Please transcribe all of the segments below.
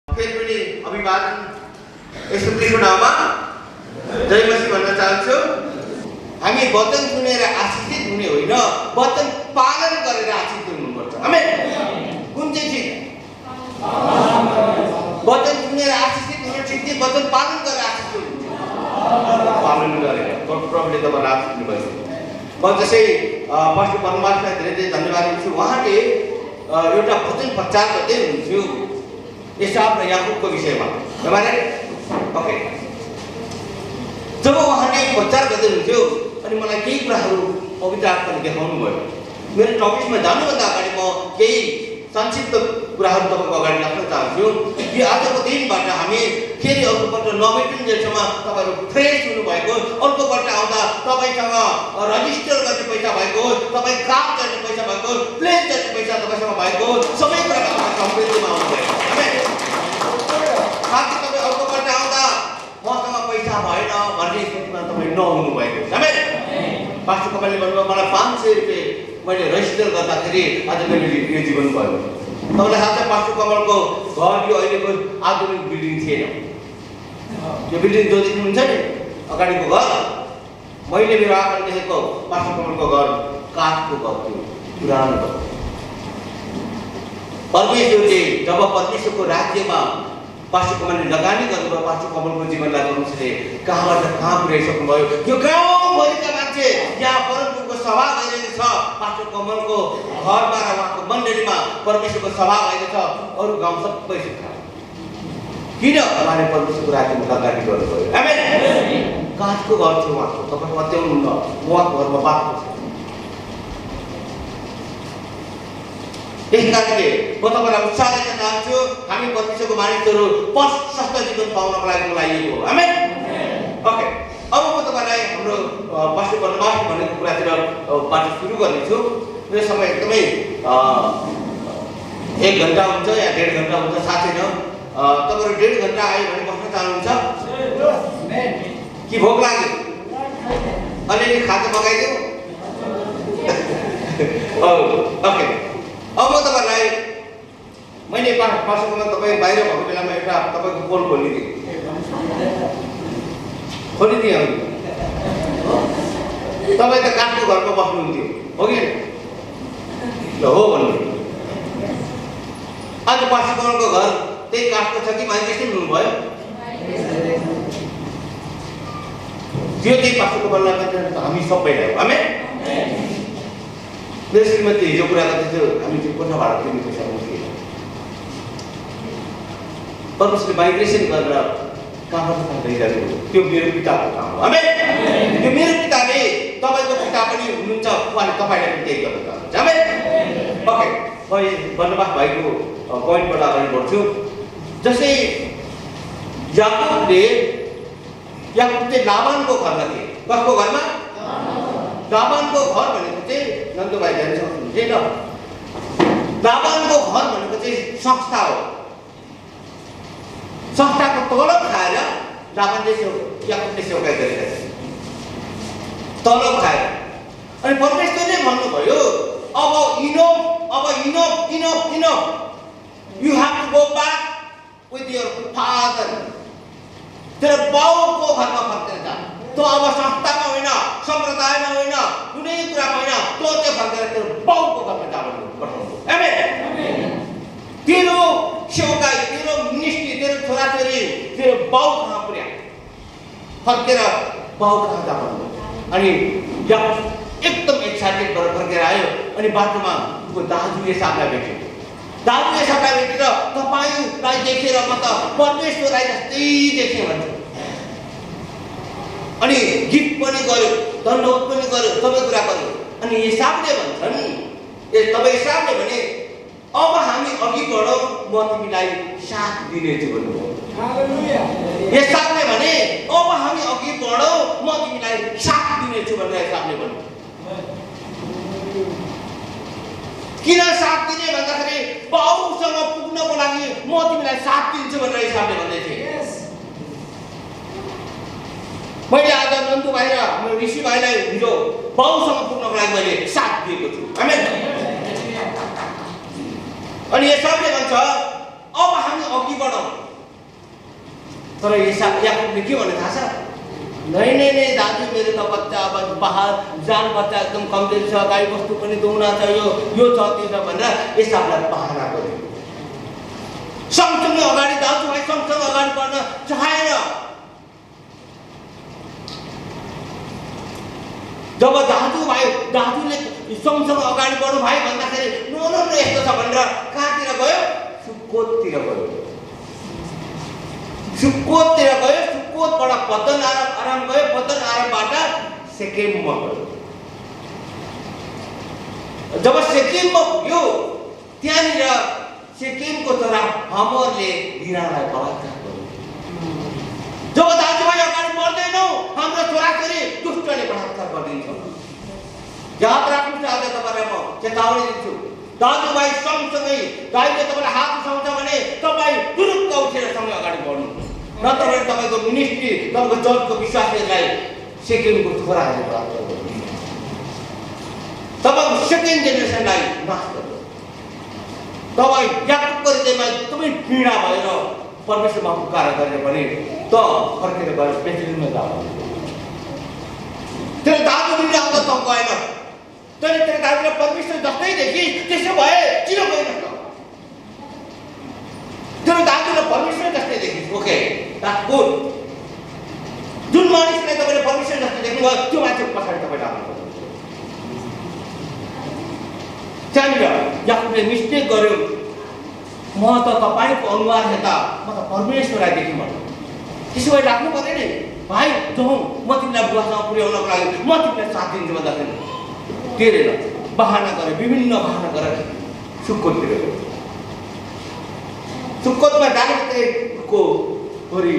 फेरि पनि अभिवादन यसो कृष्ण नाममा जय मसीह भन्न चाहन्छु। हामी वचन सुनेर आशिषित हुने होइन, वचन पालन गरेर आशिषित हुनुपर्छ। आमेन। कुन चाहिँ चिज? वचन सुनेर आशिषित हुनु ठिक थियो, वचन पालन गरेर आशिषित हुनु। पालन गरेर प्रभुले तपाईलाई आशिष दिनुभयो। म त्यसै पास्टर परमात्मालाई धेरै धेरै धन्यवाद दिन्छु। उहाँले एउटा वचन प्रचार गर्दै हुनुहुन्थ्यो एसाव र याकुबको विषयमा। ओके, जब उहाँले प्रचार गर्दै हुनुहुन्थ्यो अनि मलाई केही कुराहरू पवित्र आत्माले देखाउनु भयो। मेरो टपिकमा जानुभन्दा अगाडि म केही संक्षिप्त कुराहरू तपाईँको अगाडि राख्न चाहन्छु कि आजको दिनबाट हामी फेरि अर्कोपल्ट नभेटिन्जेलसम्म तपाईँहरू फ्रेस हुनुभएको, अर्कोपल्ट आउँदा तपाईँसँग रजिस्टर गर्ने पैसा भएको, तपाईँ काम गर्ने पैसा भएको, प्लेन गर्ने पैसा तपाईँसँग भएको, सबै कुरामा तपाईँ समृद्धिमा आउनुभएको। साथै तपाईँ अर्कोपल्ट आउँदा मसँग पैसा भएन भन्ने स्थितिमा तपाईँ नहुनु भएको। पास्टर कमलले भन्नुभयो मलाई 500 रुपियाँ मैले रजिस्टर गर्दाखेरि आज मेरो यो जीवन भयो। तपाईँलाई थाहा छ पास्टर कमलको घर यो अहिलेको आधुनिक बिल्डिङ थिएन। यो बिल्डिङ जो देख्नुहुन्छ नि अगाडिको घर, मैले मेरो आँखाले देखेको पास्टर कमलको घर काठको घर थियो, पुरानो घर। परमेश्वरले जब परमेश्वरको राज्यमा पास्टर कमलले लगानी गर्नुभयो, पास्टर कमलको जीवनलाई परमेश्वरले कहाँबाट कहाँ पुर्याइसक्नुभयो। यो गाउँभरिका मान्छे यहाँ परमपुरको सभा भइरहेको छ, पास्टर कमलको घरमा र उहाँको मण्डलीमा परमेश्वरको सभा भएको छ। अरू गाउँ सबै सुक्खा। किन? उहाँले परमेश्वरको राज्यमा लगानी गर्नुभयो। आमेन। काठको घर थियो उहाँको, तपाईँको अत्याउनुहुन्न, उहाँको घरमा बाटो छ। यस कारणले म तपाईँलाई उत्साह दिन चाहन्छु, हामी परमेश्वरको मानिसहरू प्रशस्त जीवन पाउनको लागि बोलाइएको हो। आमेन। ओके, अब म तपाईँलाई हाम्रो पास्टर बनोबास भनेको कुरातिर बाटो सुरु गर्नेछु। यो समय एकदमै 1 घन्टा हुन्छ या 1.5 घन्टा हुन्छ, थाहा छैन। तपाईँहरू 1.5 घन्टा आयो भने बस्न चाहनुहुन्छ कि भोक लाग्यो? अलिअलि खाजा मगाइदिउँ? ओके, अब म तपाईँलाई मैले पास्टरमा तपाईँ बाहिर भएको बेलामा एउटा तपाईँको पोल खोलिदिएँ तपाईँ त काठको घरमा बस्नुहुन्थ्यो हो कि ल हो भन्नु। आज पास्टर कमलको घर त्यही काठको छ कि माइग्रेसन हुनुभयो? त्यो चाहिँ पास्टर कमललाई हामी सबैलाई हो। आमेन। मेरो श्रीमती हिजो कुरा गर्दै थियो, हामी त्यो कोठा भाडा तिर्ने पैसा मुस्किल। परमेश्वरले माइग्रेसन गरेर कहाँबाट लैजानु, त्यो मेरो पिताको काम हो। आमेन। त्यो मेरो पिताले तपाईँको पिता पनि हुनुहुन्छ, उहाँले तपाईँलाई पनि त्यही गर्न चाहनुहुन्छ। आमेन। ओके, म बनोबास भएको पोइन्टबाट अगाडि बढ्छु। जस्तै याकुबले चाहिँ लाबानको घरमा थिए। कसको घरमा? लाबानको घर भनेको चाहिँ नन्दुभाइ जान सक्नुहुन्छ ल, लाबानको घर भनेको चाहिँ संस्था हो। संस्थाको तलब खाएर लाबानले याकुबले सेवाकाई गरिरहेछ, तलब खाएर। अनि परमेश्वरले भन्नुभयो अब enough, you have to go back with your father. तेरो बाउको घरमा फर्केर जा। तो अब संस्थामा होइन, सम्प्रदायमा होइन, कुनै कुरामा होइन, तो चाहिँ फर्केर तेरो बाउको घरमा जा भन्नु पठाउनु। आमेन। तेरो सेवाकाई, तेरो मिनिस्ट्री, तेरो छोराछोरी तेरो बाउ कहाँ पुर्या, फर्केर बाउ कहाँ जा भन्नु। अनि याकुब एकदम एक्साइटेड भएर फर्केर आयो। अनि बाटोमा उसको दाजु एसावलाई भेट्यो। दाजु एसावलाई भेटेर तपाईँलाई देखेर म त परमेश्वरलाई जस्तै देखेँ भन्छ। अनि गीत पनि गर्यो, दण्डवत पनि गर्यो, सबै कुरा गर्यो। अनि एसावले भन्छन्, तपाईँ एसावले भने अब हामी अघि बढौँ, म तिमीलाई साथ दिनेछु भन्नुभयो। एसावले भने अब हामी अघि बढौँ, म तिमीलाई साथ दिनेछु भनेर एसावले भन्यो। किन साथ दिने भन्दाखेरि बाउसँग पुग्नको लागि म तिमीलाई साथ दिन्छु भनेर एसावले भन्दै थिए। मैले आज नन्दु भाइ र हाम्रो ऋषि भाइलाई हिजो बाउसँग पुग्नको लागि मैले साथ दिएको छु। आमेन। अनि एसावले भन्छ अब हामी अघि बढाउँ। तर याकुबले के भने थाहा छ? नहीं दाजु, मेरो त बच्चा अब बाहर जान बच्चा एकदम कमजोरी छ, गाई बस्तु पनि दुहुना छ, यो छ त्यो छ भनेर एसावलाई बहाना गर्यो। सँगसँगै अगाडि दाजुभाइ सँगसँगै अगाडि बढ्न चाहेर जब दाजुले सँगसँगै अगाडि बढ्नु भाइ भन्दाखेरि नो यस्तो छ भनेर कहाँतिर गयो? सुक्कोततिर गयो। सुक्कोतबाट पद्दन आराम गयो। पद्दन आरामबाट सेकेममा गयो। जब सेकेममा पुग्यो त्यहाँनिर सेकेमको छोरा हमरले दिनालाई बलात्कार गर्यो। जब दाजुभाइ अगाडि बढ्दैनौ हाम्रो छोराछोरी दुष्टले बलात्कार गरिदिन्छ। याद राख्नुहोस्, आज तपाईँलाई म चेतावनी दिन्छु, दाजुभाइ सँगसँगै गाईले तपाईँलाई हात उठाउँछ भने तपाईँ दुरुक्क उठेर सँगै अगाडि बढ्नु, नत्र भने तपाईँको मिनिस्ट्री तपाईँको चर्चको विश्वासीहरूलाई सेकेन्डको छोराहरूले बलात्कार गर्नु, तपाईँको सेकेन्ड जेनेरेसनलाई नाश गर्नु। तपाईँ याकुबको हृदयमा एकदमै पीडा भएर परमेश्वरमा पुकार गरेर भने त फर्केर गएर बेथलेहममा जाऊ। तेरो दाजु बिना आउँदा त गएन, तैँले तेरो दाजुलाई परमेश्वर जस्तै देखि, त्यसो भए किन गएन त? तेरो दाजुलाई परमेश्वर जस्तै देखि, ओके द्याट्स गुड। जुन मानिसलाई तपाईँले परमेश्वर जस्तै देख्नुभयो त्यो मान्छेको पछाडि तपाईँ लाग्नु। त्यहाँनिर याकुबले मिस्टेक गर्यो, म त तपाईँको अनुहार हेर्दा म त परमेश्वरलाई देखेँ भन्नु। त्यसो भए लाग्नु पऱ्यो नि, भाइ जाउँ म तिमीलाई बुवासँग पुर्याउनको लागि म तिमीलाई साथ दिन्छु भन्दाखेरि तेरेर बहाना गरे, विभिन्न बहाना गरेर सुक्कोततिर गयो। सुक्कोतमा जानेको छोरी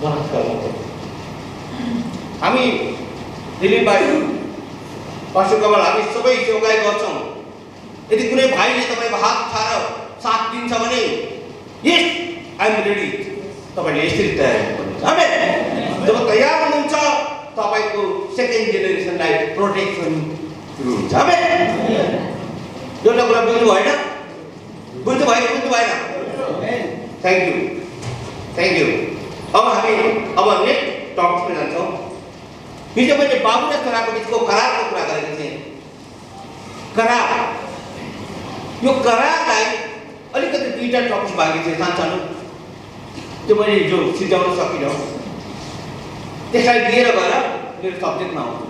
बलात्कार गर्यो। हामी दिल्लीबाट पशुकमल हामी सबै सेवाई गर्छौँ। यदि कुनै भाइले तपाईँको हात उठाएर साथ दिन्छ भने यस आई एम रेडी, तपाईँले यसरी तयार हुनुहुन्छ। आमेन। जब तयार हुनुहुन्छ तपाईँको सेकेन्ड जेनेरेसनलाई प्रोटेक्सन सुरु हुन्छ। आमेन। एउटा कुरा बुझ्नु भएन? बुझ्नु भएन? Thank you. अब हामी नेक्स्ट टपिकमा जान्छौँ। हिजो मैले बाबु र छोराको बिचको करारको कुरा गरेको थिएँ। करार, यो करारलाई अलिकति दुईवटा टपिक बाँकी थियो सानो, त्यो मैले हिजो सिद्धाउन सकिनँ। त्यसलाई लिएर गएर मेरो सब्जेक्टमा आउँछु।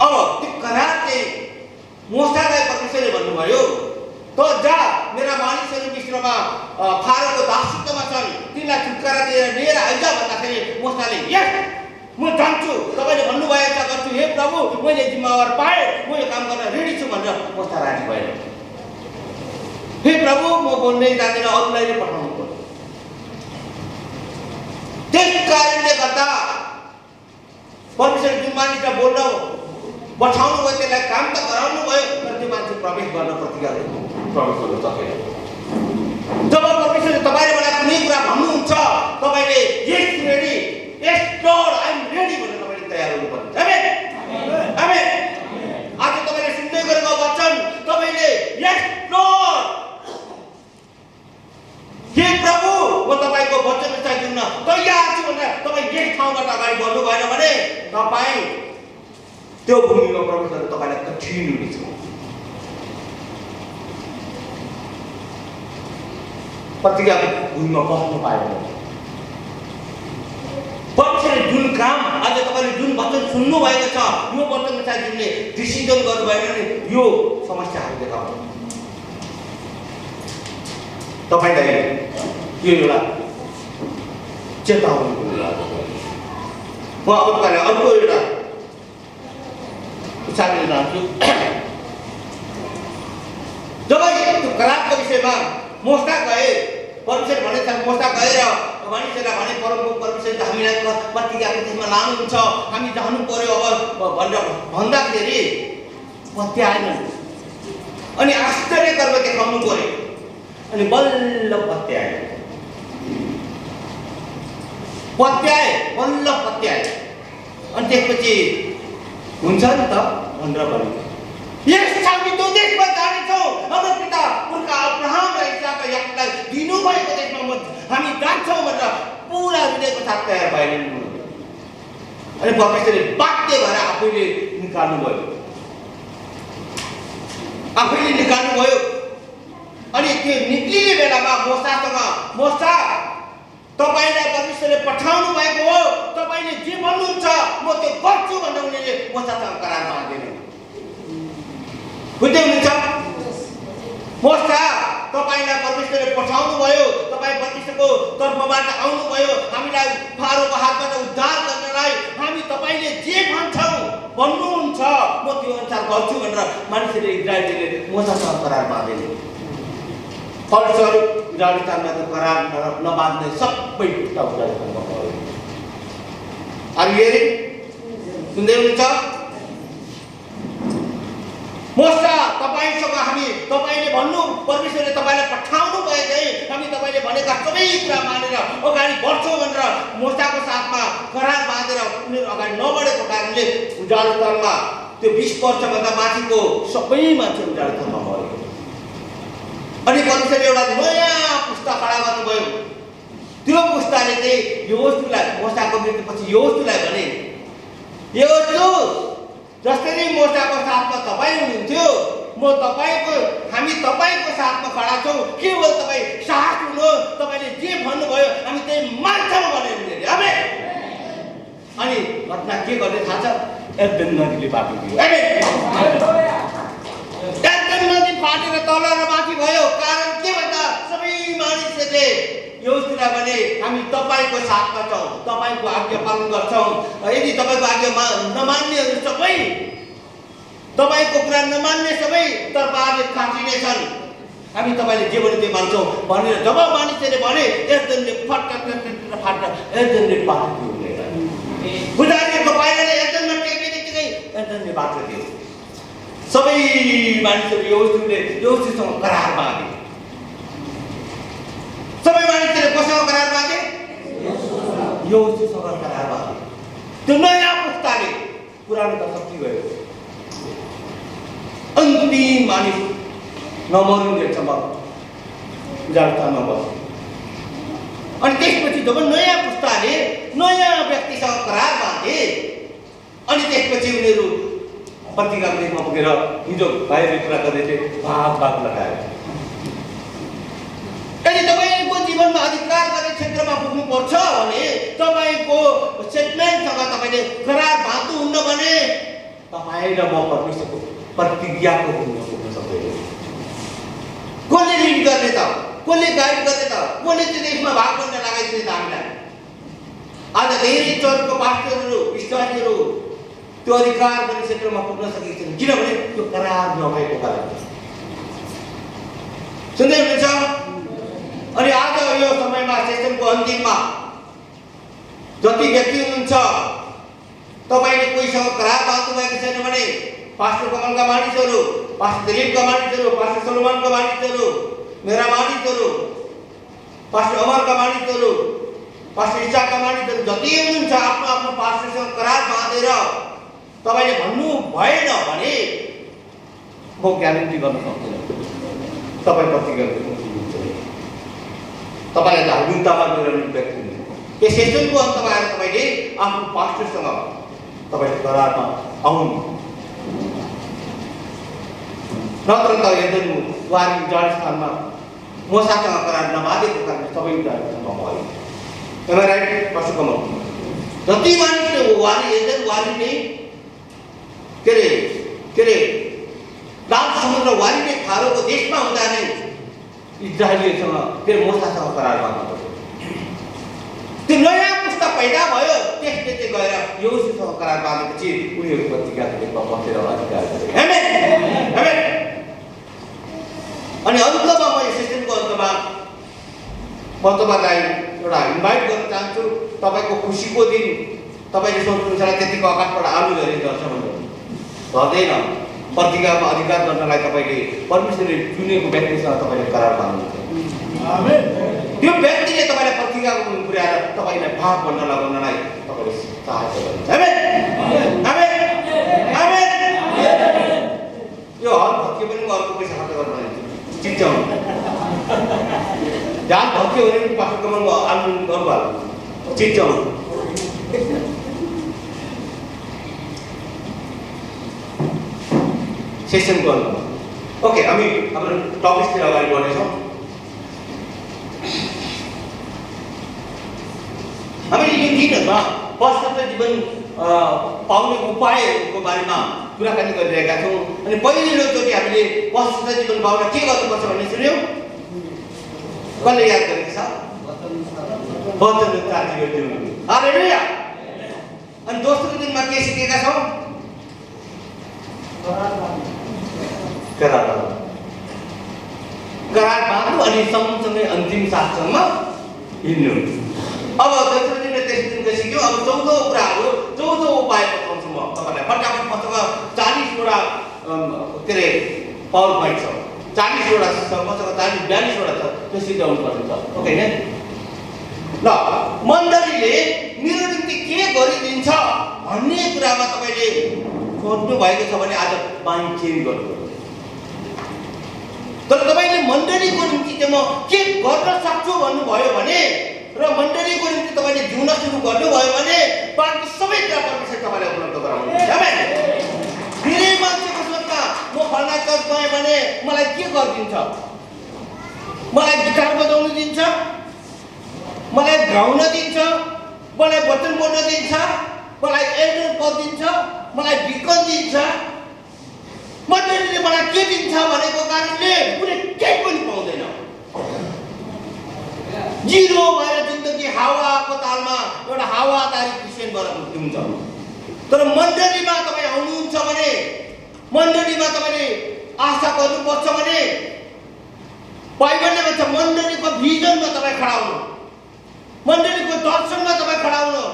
अब त्यो करार चाहिँ मोसालाई परमेश्वरले भन्नुभयो, त जा मेरा मानिसहरू मिश्रमा फारोको दासत्वमा छन्, तिनलाई छुटकारा लिएर आइज भन्दाखेरि मोसाले यस म जान्छु, तपाईँले भन्नुभएको छ गर्छु, हे प्रभु मैले जिम्मेवार पाएँ, म यो काम गर्न रेडी छु भनेर मोसा राजी भएन। हे प्रभु म बोल्नै जान्दिनँ, अरूलाई नै पठाउनु पर्यो। त्यस कारणले गर्दा परमेश्वर जुन मानिसलाई बोल्न पठाउनु भयो त्यसलाई काम त गराउनु भयो, तर त्यो मान्छे प्रवेश गर्न प्रतिज्ञा प्रवेश गर्न सकेन। जब परमेश्वरले तपाईँले मलाई कुनै कुरा भन्नुहुन्छ तपाईँले yes ready, yes lord I am ready भनेर तपाईँले तयार हुनुपर्छ। आमेन। आमेन। आज तपाईँले सुन्दै गरेको वचन तपाईँले यस लर्ड, हे प्रभु म तपाईँको वचनलाई जुन्न तयार छु भनेर तपाईँ यस ठाउँबाट अगाडि बढ्नु भएन भने तपाईँ त्यो भूमिमा प्रवेश गर्न तपाईँलाई कठिन हुनेछ। प्रतिज्ञाको भूमिमा बस्नु पाएन। परमेश्वरले जुन काम आज तपाईँले जुन वचन सुन्नु भएको छ, यो वचनमा चाहिँ जुनले डिसिजन गर्नुभयो भने यो समस्याहरू देखाउँछ। तपाईँलाई यो एउटा चेतावनी कुरा म अब तपाईँलाई अर्को एउटा उचालेर जान्छु। जब त्यो करारको विषयमा मोसा गए, परमेश्वर भने मोसा गएर मानिसहरूलाई भने परमेश्वरले हामीलाई प्रतिज्ञाको त्यसमा लानुहुन्छ, हामी जानु पर्यो अब भनेर भन्दाखेरि पत्याएन। अनि आश्चर्य गरेर देखाउनु पर्यो, अनि बल्ल पत्याए। अनि त्यसपछि हुन्छ नि त भनेर भन्यो, यस हामी त्यो देशमा जानेछौँ, हाम्रो पिता पुर्खा अब्राहम र हृदयको साथ तयार भएनन्। अनि परमेश्वरले बाध्य भएर आफैले निकाल्नुभयो। अनि त्यो निक्लिने बेलामा मोसासँग, मोसा तपाईलाई परमेश्वरले पठाउनु भएको हो, तपाईले जे भन्नुहुन्छ म त्यो गर्छु भनेर उनीले मोसासँग करार बाँधेन। बुझ्दै हुनुहुन्छ? मोसा तपाईलाई परमेश्वरले पठाउनु भयो, तपाई परमेश्वरको तर्फबाट आउनु भयो, हामीलाई फारोको हातबाट उद्धार गर्नलाई, हामी तपाईले जे भन्नुहुन्छ म त्यो अनुसार गर्छु भनेर मानिसहरूले, इजरायलीले मोसासँग करार बाँधेन। फलस्वरूप इजरायलीमा त करार नबाँध्ने सबै उजाडस्थानमा भयो। अब हेरे सुन्दै हुनुहुन्छ? मोसा तपाईसँग हामी, तपाईले भन्नु परमेश्वरले तपाईलाई पठाउनु भए चाहिँ हामी तपाईले भनेका सबै कुरा मानेर अगाडि बढ्छौँ भनेर मोसाको साथमा करार बाँधेर उनीहरू अगाडि नबढेको कारणले उजाडस्थानमा त्यो 20 वर्षभन्दा माथिको सबै मान्छे उजाडस्थानमा मरे। अनि परमेश्वरले एउटा नयाँ पुस्ता खडा गर्नुभयो। त्यो पुस्ताले चाहिँ यहोशुलाई, मोसाको मृत्युपछि यहोशुलाई भने, यहोशु जसरी मोसाको साथमा तपाईँ हुनुहुन्थ्यो, हामी तपाईँको साथमा खडा छौँ, केवल तपाईँ साहस हुनु, तपाईँले जे भन्नुभयो हामी त्यही मान्छौँ भनेर उनीहरूले। आमेन। अनि घटना के गर्ने थाहा छ? एर्दन नदीले बाटो दियो। एर्दन नदी फाटेर तल र माथि भयो। कारण के भन्दा सबै मानिसहरूले यहोशुलाई भने हामी तपाईँको साथमा छौँ, तपाईँको आज्ञा पालन गर्छौँ। यदि तपाईँको आज्ञा नमान्नेहरू सबै, तपाईँको कुरा नमान्ने सबै तर्फले काटिनेछन्, हामी तपाईँले जे भने त्यो मान्छौँ भनेर जब मानिसहरूले भने एर्दनले फाट्दा एर्दनले बाटो दियो। गुजारिएको पाइलाले एर्दनमा टेक्ने एर्दनले बाटो दियो। सबै मानिसहरू यहोशुसँग करार बाँधे। सबै मानिसहरूले कोसँग करार बाँधे? यहोशुसँग करार बाँधे। त्यो नयाँ पुस्ताले, पुरानो त सकियो गयो, अन्तिम मानिस नमरुन्जेलसम्म उजाडस्थानमा बस्यो। अनि त्यसपछि जब नयाँ पुस्ताले नयाँ व्यक्तिसँग करार बाँधे, अनि त्यसपछि उनीहरू पत्रिकाको लेखमा पुगेर हिजो भाइले कुरा गर्दै थिए, भाग लगायो। यदि तपाईँको जीवनमा अधिकार गर्ने क्षेत्रमा पुग्नुपर्छ भने तपाईँको स्टेटमेन्टसँग तपाईँले करार बाँध्नुहुन्न भने तपाईँ र म परमेश्वरको प्रतिज्ञाको भूमिमा पुग्न सक्दैन। कसले लिड गर्ने त? कसले गाइड गर्ने त? कसले त्यो देशमा भाग गर्न लगाइदिने त हामीलाई? आज धेरै चर्चको पास्टरहरू, विश्वासीहरू त्यो अधिकार गर्ने क्षेत्रमा पुग्न सकेको छैन, किनभने त्यो करार नभएको कारण। सुन्दै हुनुहुन्छ? अनि आज यो समयमा सेसनको अन्तिममा जति व्यक्ति हुनुहुन्छ, तपाईँले कोहीसँग करार बाँध्नु भएको छैन भने पास्टर कमलका मानिसहरू, पास्टर दिलीपका मानिसहरू, पास्टर सलोमनका मानिसहरू, मेरा मानिसहरू, पास्टर अमरका मानिसहरू, पास्टर इसाका मानिसहरू जति हुनुहुन्छ, आफ्नो आफ्नो पास्टरसँग करार बाँधेर तपाईँले भन्नु भएन भने म ग्यारेन्टी गर्न सक्दिनँ तपाईँ प्रतिज्ञा गर्नुहुन्छ। तपाईँलाई धार्मिकतामा गएर व्यक्ति हुन्छ। यस सेसनको अन्तमा आएर तपाईँले आफ्नो पास्टरसँग तपाईँले करारमा आउनु, नत्र त एर्दन वारी उजाडस्थानमा मोसासँग करार नबाँधेको कारणले सबै उजाडस्थानमा भयो। तपाईँ राइट? पास्टर कमल, जति मानिसले एर्दन वारी नै के अरे लाल समुद्र वारी नै फारोको देशमा हुँदा नै इजरायलीसँग फेरि मोसासँग करार बाँध्नु। त्यो नयाँ पुस्ता पैदा भयो, त्यसले चाहिँ गएर यहोशुसँग करार बाँधेपछि उनीहरू प्रतिज्ञाको लेखमा बसेर अधिकार गरे। आमेन, आमेन। अनि अन्तमा म यस सेसनको अन्तमा म तपाईँलाई एउटा इन्भाइट गर्न चाहन्छु। तपाईँको खुसीको दिन तपाईँले सोच्नुहुन्छ त्यतिको आकाशबाट आलु झरी झर्छ भनेर, झर्दैन। प्रतिज्ञामा अधिकार गर्नलाई तपाईँले परमेश्वरले चुनेको व्यक्तिसँग तपाईँले करार बाँध्नुहुन्छ। आमेन। त्यो व्यक्तिले तपाईँलाई प्रतिज्ञाको पुर्याएर तपाईँलाई भाग भन्न लगाउनलाई तपाईँले सहायता गर्नुहुन्छ। आमेन, आमेन, आमेन। यो हल भत्कियो पनि म अर्को पैसा खर्च गर्न चिच्याउनु, जहाँ भत्कियो भने पनि पास्टरकोमा आलु गर्नु हाल्नु। चिन्छौँ। सेसनको अन्त ओके, हामी हाम्रो टपिकतिर अगाडि बढ्नेछौँ। हामीले यो दिनहरूमा पश्चात जीवन पाउने उपायहरूको बारेमा कुराकानी गरिरहेका छौँ। अनि पहिलोचोटि हामीले पश्चात जीवन पाउन के गर्नुपर्छ भन्ने सुन्यौँ। कसले याद गरेको छ? वचन चार्जी गर्नु। हालेलुया। अनि दोस्रो दिनमा के सिकेका छौँ? करार बाँध्नु अनि सँगसँगै अन्तिम साथसम्म हिँड्नु। अब दोस्रो दिन र तेस्रो दिनको सिक्यौँ। अब चौथो कुराहरू, चौथो उपाय बताउँछु म तपाईँलाई फटाफट। मसँग 40वटा के अरे पावर पोइन्ट छ। 40वटा छ, मसँग 42वटा छ। त्यो सिकाउनु पर्छ। ओके होइन? ल, मण्डलीले मेरो निम्ति के गरिदिन्छ भन्ने कुरामा तपाईँले सोध्नु भएको छ भने आज माइन्ड चेन्ज गर्नु। तर तपाईँले मण्डलीको निम्ति चाहिँ म के गर्न सक्छु भन्नुभयो भने र मण्डलीको निम्ति तपाईँले जिउन सुरु गर्नुभयो भने बाँकी सबै कुरा परमेश्वर तपाईँलाई उपलब्ध गराउनुहुन्छ। आमेन। धेरै मान्छेको सोचमा म फलाना चर्च गएँ भने मलाई के गरिदिन्छ? मलाई गिटार बजाउनु दिन्छ, मलाई गाउन दिन्छ, मलाई वचन बोल्न दिन्छ, मलाई एल्डर पद दिन्छ, मलाई बिकन दिन्छ। मण्डलीले मलाई के दिन्छ भनेको कारणले उनी केही पनि पाउँदैन। जिरो भएर जिन्दगी हावाको तालमा एउटा हावादारी क्रिस्चियन भएर हुन्छ। तर मण्डलीमा तपाईँ आउनुहुन्छ भने, मण्डलीमा तपाईँले आशा गर्नुपर्छ भने बाइबलले भन्छ मण्डलीको भिजनमा तपाईँ खडा हुनु, मण्डलीको दर्शनमा तपाईँ खडा हुनु।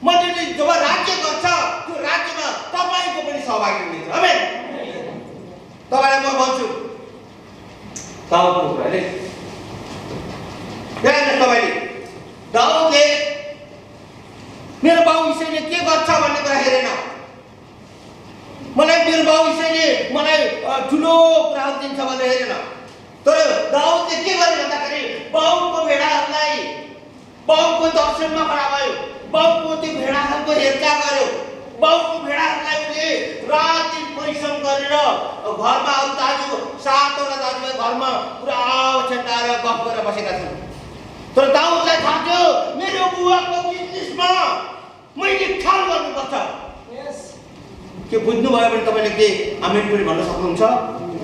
मण्डली जब राज्य गर्छ त्यो राज्यमा तपाईँको पनि सहभागी हुनेछ। आमेन। तपाईँलाई म भन्छु दाउदको कुराले तपाईँले दाउदले मेरो बाउ इसैले के गर्छ भन्ने कुरा हेरेन। मलाई मेरो बाउ इसैले मलाई ठुलो कुराहरू दिन्छ भनेर हेरेन। तर दाउदले के गर्यो भन्दाखेरि बाउको भेडाहरूलाई बाउको दर्शनमा खडा भयो, बाउको त्यो भेडाहरूको हेरचाह गर्यो। बाउको भेडाहरूलाई उसले रात दिन परिश्रम गरेर घरमा अरू दाजु 7वटा दाजुभाइ घरमा पुरा छेन्डाएर गफ गरेर बसेका छन्। तर दाउदलाई थाहा थियो मेरो बुवाको बिजनेसमा मैले ख्याल गर्नुपर्छ। के बुझ्नु भयो भने तपाईँले के आमेन पनि भन्न सक्नुहुन्छ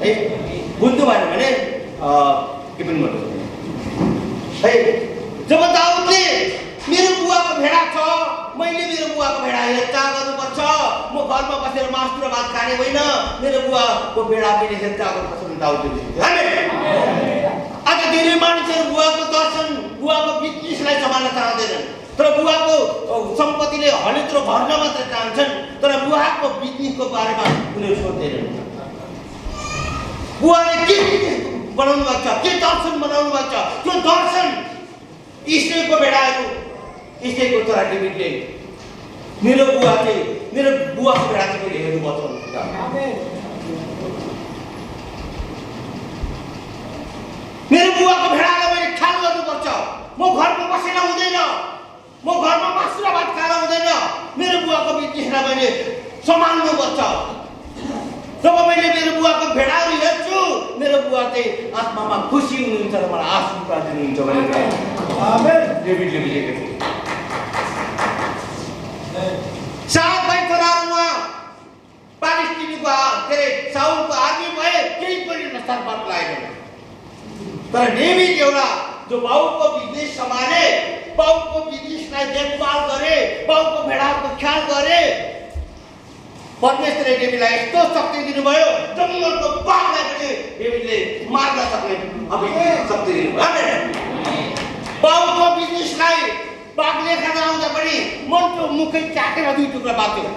है? बुझ्नु भएन भने के पनि भन्नु सक्नुहुन्छ है? जब दाउदले मेरो बुवाको भेडा छ, मैले मेरो बुवाको भेडा हेरचाह गर्नुपर्छ, म घरमा बसेर मासु र भात खाने होइन, मेरो बुवाको भेडा पनि हेरचाह गर्नुपर्छ भने दाउदले बुझ्यो। आज धेरै मानिसहरू बुवाको दर्शन, बुवाको बिजनेसलाई सम्हाल्न चाहँदैनन्। तर बुवाको सम्पत्तिले हलित्रो भर्न मात्र चाहन्छन्, तर बुवाको बिजनेसको बारेमा उनीहरू सोच्दैनन्। बुवाले के बिजनेस बनाउनु भएको छ, के दर्शन बनाउनु भएको छ, त्यो दर्शन इस्रायलको भेडाहरू, इस्रायलको छोरा डेभिडले मेरो बुवाको भेडा चाहिँ मैले हेर्नुपर्छ। मेरो बुवाको भेडालाई मैले ख्याल गर्नुपर्छ। म घरमा बसेर हुँदैन, म घरमा मासु र भात खाएर हुँदैन, मेरो बुवाको बिजनेसलाई मैले सम्हाल्नुपर्छ। जब मैले मेरो बुवाको भेडाहरू हेर्छु मेरो बुवा चाहिँ आत्मामा खुसी हुनुहुन्छ र मलाई आशीर्वाद दिनुहुन्छ भनेर डेभिडले बुझेको थियो। 7 भाइ छोराहरू उहाँ पालेस्टिनीको के अरे साउलको आर्मी भए, केही पनि नस्तार पार्न लागेन। तर डेभिड एउटा जो बाउको बिजनेस सम्हाले, बाउको बिजनेसलाई देखभाल गरे, बाउको भेडाहरूको ख्याल गरे, परमेश्वरले डेभिडलाई यस्तो शक्ति दिनुभयो जङ्गलको बाघलाई पनि डेभिडले मार्न सक्ने शक्ति दिनुभयो। बाउको बिजनेसलाई बाघले खान आउँदा पनि मनको मुखै चाटेर 2 टुक्रा बाँच्यो।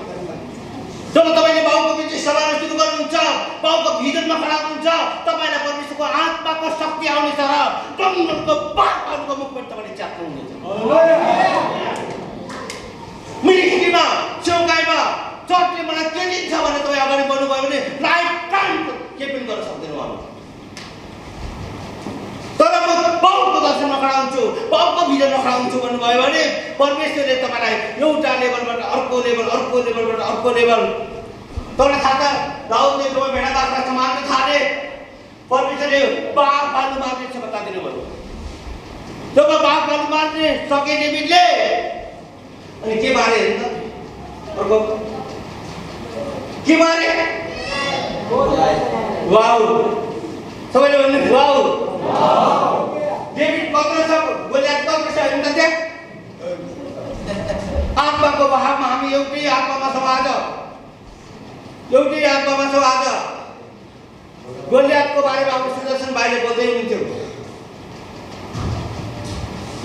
जब तपाईँले बाउको बिजनेस सम्हाल्न सुरु गर्नुहुन्छ, बाउको भिजनमा खडा हुनुहुन्छ, तपाईँलाई परमेश्वरको आत्माको शक्ति आउनेछ र जङ्गलको बाघहरूको मुखबाट तपाईँले चाट्नुहुनेछ। मिनिस्ट्रीमा, सेवकाईमा चर्चले मलाई के दिन्छ भने तपाईँ अगाडि बढ्नुभयो भने लाइफ टाइम के पनि गर्न सक्दैन उहाँले। तर म बाउको दर्शनमा खडा खडा हुन्छु, बाउको भिजनमा खडा हुन्छु भन्नुभयो भने परमेश्वरले तपाईँलाई एउटा लेभलबाट अर्को लेभल, अर्को लेभलबाट अर्को लेभल। तपाईँलाई थाहा छ दाउदले जब भेडा बाख्रा समात्न थाले परमेश्वरले बाघ भालु मार्ने क्षमता दिनुभयो। जब बाघ भालु मार्ने सके डेभिडले अनि के मारे हेर्नु त अर्को के मारे? वाउ, सबैले भन्नु वाउ। डेभिड कत्रो छ, गोलियत कत्रो छ हेर्नु त त्यहाँ। आत्माको बहावमा हामी एउटै आत्मामा छौँ आज, एउटै आत्मामा छौँ आज। गोलियतको बारेमा अब सुदर्शन भाइले बोल्दै हुनुहुन्थ्यो।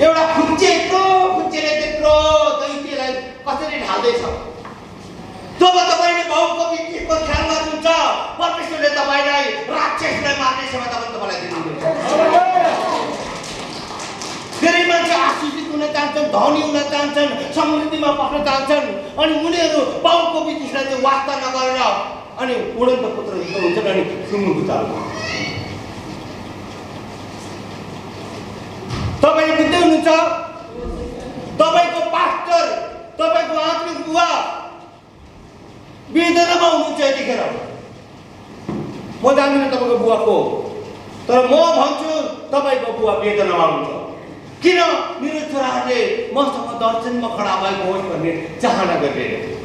एउटा खुच्चेले त्यत्रो दैत्यलाई कसरी ढाल्दैछ। जब तपाईँले बाउको बिचको ख्याल गर्नुहुन्छ परमेश्वरले तपाईँलाई राक्षसलाई मार्ने क्षमता पनि तपाईँलाई दिनुहुन्छ। धेरै मान्छे आशिषित हुन चाहन्छन्, धनी हुन चाहन्छन्, समृद्धिमा बस्न चाहन्छन् अनि उनीहरू बाउको बिचलाई चाहिँ वास्ता नगरेर अनि उडन्त पुत्र जस्तो हुन्छन् अनि सुँगुरको चाल। तपाईँले बुझ्दै हुनुहुन्छ? तपाईँको पास्टर, तपाईँको आत्मिक बुवा वेदनामा हुनुहुन्छ यतिखेर। म जान्दिनँ तपाईँको बुवा को, तर म भन्छु तपाईँको बुवा वेदनामा हुनुहुन्छ। किन? मेरो छोराहरूले मसँग दर्शनमा खडा भएको होस् भन्ने चाहना गरिरहेको थियो।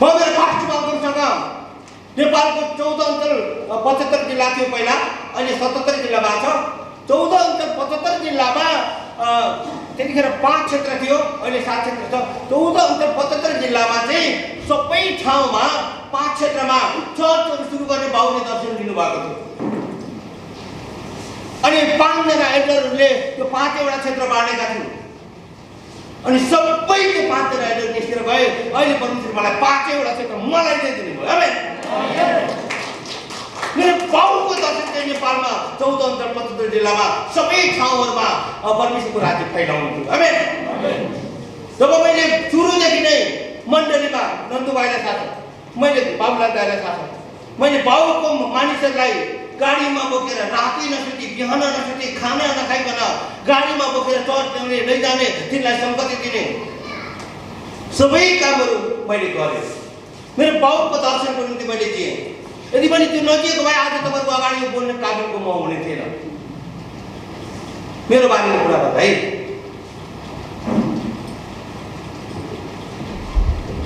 म मेरो पास्टर बाबुसँग नेपालको 14 अञ्चल 75 जिल्ला थियो पहिला, अहिले 77 जिल्ला भएको छ। 14 अञ्चल 75 जिल्लामा त्यतिखेर 5 क्षेत्र थियो, अहिले 7 क्षेत्र छ। 14 अञ्चल 75 जिल्लामा चाहिँ सबै ठाउँमा 5 क्षेत्रमा चर्चहरू सुरु गर्ने बाउले दर्शन दिनुभएको थियो। अनि 5 जना एल्डरहरूले त्यो 5वटा क्षेत्र बाँडेका थिए। अनि सबै त्यो 5 जना एल्डर निस्केर गए। अहिले परमेश्वर मलाई 5वटा क्षेत्र मलाई नै दिनुभयो। आमेन। मेरो बाउको दर्शन चाहिँ नेपालमा 14 अञ्चल 75 जिल्लामा सबै ठाउँहरूमा परमेश्वरको राज्य फैलाउनु थियो। आमेन। जब मैले सुरुदेखि नै मण्डलीमा नन्दुभाइलाई थाहा छ, मैले बाबुलाल दाइलाई थाहा छ, मैले बाउको मानिसहरूलाई गाडीमा बोकेर राति नसुती बिहान नसुती खाना नखाइकन गाडीमा बोकेर चर्च ल्याउने लैजाने, तिनलाई सम्पत्ति दिने सबै कामहरू मैले गरेँ। मेरो बाउको दर्शनको निम्ति मैले दिएँ। यदि पनि त्यो नदिएको भए आज तपाईँको अगाडि यो बोल्ने काबिलको म हुने थिएन। मेरो बारेमा कुरा गर्दा है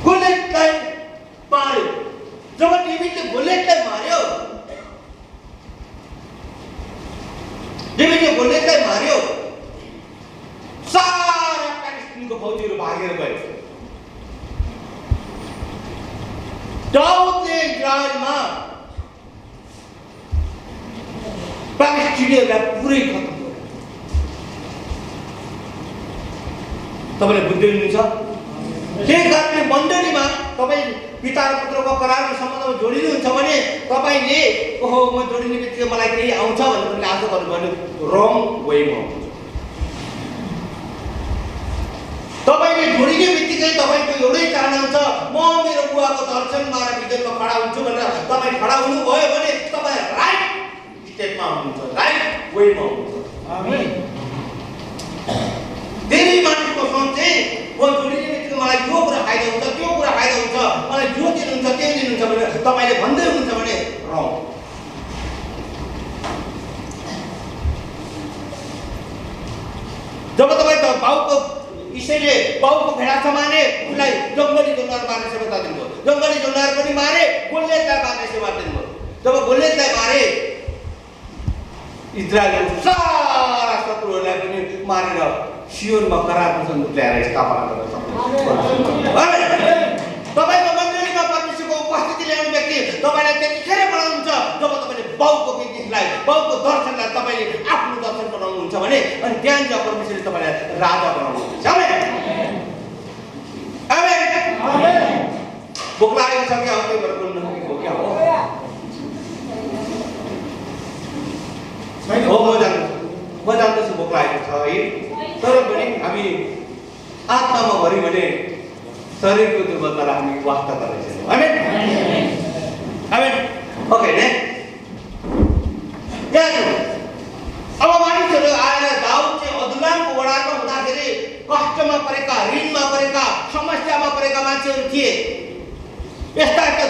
गोलियतलाई मार्यो। जब डेभिडले गोलियतलाई मार्यो, सारा फिलिस्तीनको फौजीहरू भागेर गए। दाउदले इजरायलमा फिलिस्तीनीहरूलाई पुरै खत्म गर्यो। तपाईँले बुझ्दै हुनुहुन्छ? त्यही कारणले मण्डलीमा तपाईँ पिता र पुत्रको करारको सम्बन्धमा जोडिनुहुन्छ भने तपाईँले ओहो म जोडिने बित्तिकै मलाई केही आउँछ भनेर आशा गर्नुभयो, रङ वेमा। तपाईँले जोडिने बित्तिकै तपाईँको एउटै चाहना हुन्छ, म मेरो बुवाको दर्शनमा र भिजनमा खडा हुन्छु भनेर तपाईँ खडा हुनुभयो भने तपाईँ राइट स्टेपमा हुनुहुन्छ, राइट वेमा हुनुहुन्छ। आमेन। धेरै मानिसको सोच चाहिँ म जोडिने बित्तिकै मलाई यो कुरा फाइदा हुन्छ, त्यो कुरा फाइदा हुन्छ, मलाई जो दिनुहुन्छ त्यो दिनुहुन्छ भनेर तपाईँले भन्दै हुनुहुन्छ भने रङ। जब तपाईँ बाउको इसैले बाउको भेडा समाने उसलाई जङ्गली जनावर मार्ने सेवा दिनुभयो, जङ्गली जनावर पनि मारे, गोलियतलाई मार्ने सेवा दिनुभयो। जब गोलियतलाई मारे इजरायलको सारा शत्रुहरूलाई पनि मारेर सियोनमा करारको सन्दुक ल्याएर स्थापना गर्न सक्नुहुन्छ। तपाईँको मण्डलीमा परमेश्वरको उपस्थिति ल्याउने व्यक्ति तपाईँलाई त्यतिखेर बनाउनुहुन्छ जब तपाईँले बाउको बिजनेसलाई, बाउको दर्शनलाई तपाईँले आफ्नो दर्शन बनाउनुहुन्छ भने, अनि त्यहाँनिर परमेश्वरले तपाईँलाई राजा बनाउनुहुन्छ। आमेन। आमेन। भोक लागेको छ क्या हो, त्यही भएर बोल्नु हो क्या हो। म जान्दछु भोक लागेको छ है, तर पनि हामी आत्मामा भर्यौँ भने शरीरको दुर्बलतालाई हामी वास्ता गर्नेछौँ। आमेन। आमेन। ओके ने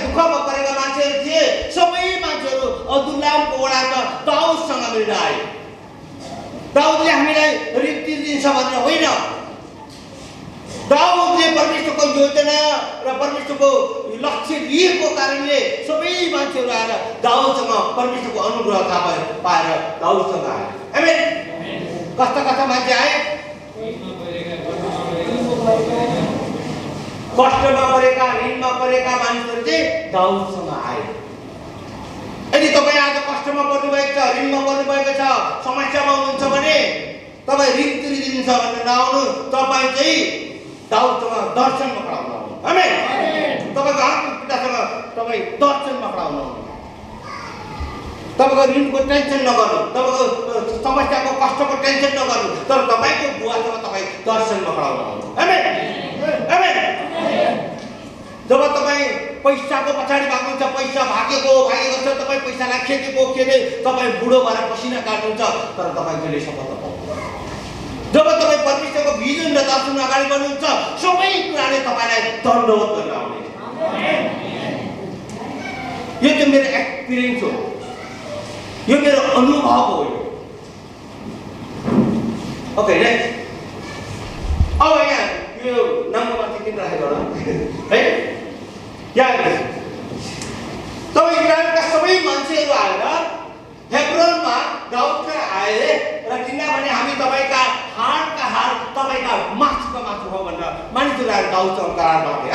दुःखमा परेका मान्छेहरू थिए सबै मान्छेहरू अब्दुल्लामको वडामा दाउदसँग मिलेर आए। दाउदले हामीलाई रीति दिन्छ भनेर होइन, दाउदले परमेश्वरको योजना र परमेश्वरको लक्ष्य लिएको कारणले सबै मान्छेहरू आएर दाउदसँग परमेश्वरको अनुग्रह थाहा पाएर दाउदसँग आए। आमेन। कस्ता कस्ता मान्छे आए? कष्टमा परेका, ऋणमा परेका मानिसहरू चाहिँ दाउदसँग आए। यदि तपाईँ आज कष्टमा पर्नुभएको छ, ऋणमा पर्नुभएको छ, समस्यामा हुनुहुन्छ भने तपाईँ ऋण तिरिदिनुहुन्छ भनेर नआउनु, तपाईँ चाहिँ दाउदसँग दर्शनमा खडा हुनु। आमेन। तपाईँको आत्मिक पितासँग तपाईँ दर्शनमा खडा हुनु। तपाईँको ऋणको टेन्सन नगर्नु, तपाईँको समस्याको कष्टको टेन्सन नगर्नु, तर तपाईँको बुवासँग तपाईँ दर्शनमा खडा हुनु। आमेन। आमेन। जब तपाईँ पैसाको पछाडि भाग्नुहुन्छ, पैसा भागेको छ, तपाईँ पैसालाई खेदेको तपाईँ बुढो भएर पसिना काट्नुहुन्छ, तर तपाईँ कहिले सफलता पाउनुहुन्छ। जब तपाईँ परमेश्वरको भिजन र दर्शन अगाडि बढ्नुहुन्छ, सबै कुराले तपाईँलाई दण्डवत गर्न आउने। यो चाहिँ मेरो एक्सपिरियन्स हो, यो मेरो अनुभव हो। ओके, अब यहाँ यो नम्बरमा चाहिँ किन राखेको होला है? यहाँ तपाईँ इजरायलका सबै मान्छेहरू आएर हेब्रोनमा दाउदका आए र किनभने हामी तपाईँका हाडका हाड, तपाईँका मासुका मासु हो भनेर मानिसहरू आएर दाउदसँग करार गरे।